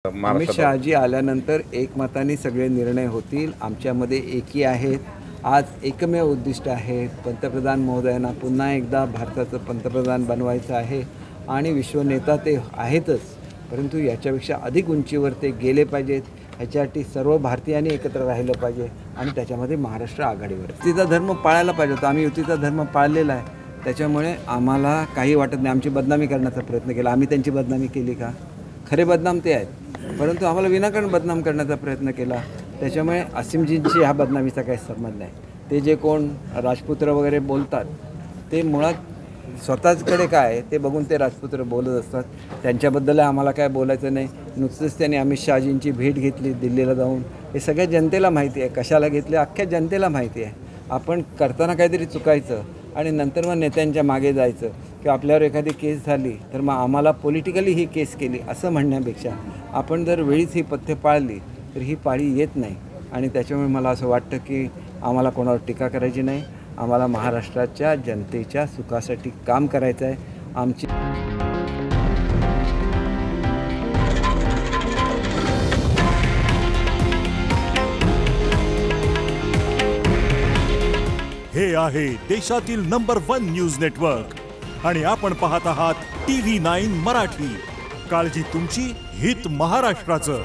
अमित शहाजी आल्यानंतर एकमताने सगळे निर्णय होतील। आमच्यामध्ये एकी आहेत। आज एकमेव उद्दिष्ट आहे पंतप्रधान महोदयांना पुन्हा एकदा भारताचं पंतप्रधान बनवायचं आहे आणि विश्वनेता ते आहेतच, परंतु याच्यापेक्षा अधिक उंचीवर ते गेले पाहिजेत। ह्याच्यासाठी सर्व भारतीयांनी एकत्र राहिलं पाहिजे आणि त्याच्यामध्ये महाराष्ट्र आघाडीवर युतीचा धर्म पाळायला पाहिजे होता। आम्ही युतीचा धर्म पाळलेला आहे, त्याच्यामुळे आम्हाला काही वाटत नाही। आमची बदनामी करण्याचा प्रयत्न केला, आम्ही त्यांची बदनामी केली का? खरे बदनाम ते आहेत, परंतु आम्हाला विनाकारण बदनाम करण्याचा प्रयत्न केला। त्याच्यामुळे असीमजींशी ह्या बदनामीचा काही संबंध नाही। ते जे कोण राजपुत्र वगैरे बोलतात ते मुळात स्वतःचकडे काय ते बघून ते राजपुत्र बोलत असतात। त्यांच्याबद्दल आम्हाला काय बोलायचं नाही। नुकतंच त्यांनी अमित शहाजींची भेट घेतली दिल्लीला जाऊन, हे सगळ्या जनतेला माहिती आहे कशाला घेतले, अख्ख्या जनतेला माहिती आहे। आपण करताना काहीतरी चुकायचं आणि नंतर मग नेत्यांच्या मागे जायचं किंवा आपल्यावर एखादी केस झाली तर मग आम्हाला पॉलिटिकली ही केस केली असं म्हणण्यापेक्षा आपण जर वेळीच ही पथ्य पाळली तर ही पाळी येत नाही। आणि त्याच्यामुळे मला असं वाटतं की आम्हाला कोणावर टीका करायची नाही। आम्हाला महाराष्ट्राच्या जनतेच्या सुखासाठी काम करायचं आहे। आमची हे आहे देशातील नंबर 1 न्यूज नेटवर्क आणि आपण पाहत आहात TV9 मराठी। काळजी तुमची, हित महाराष्ट्राचं।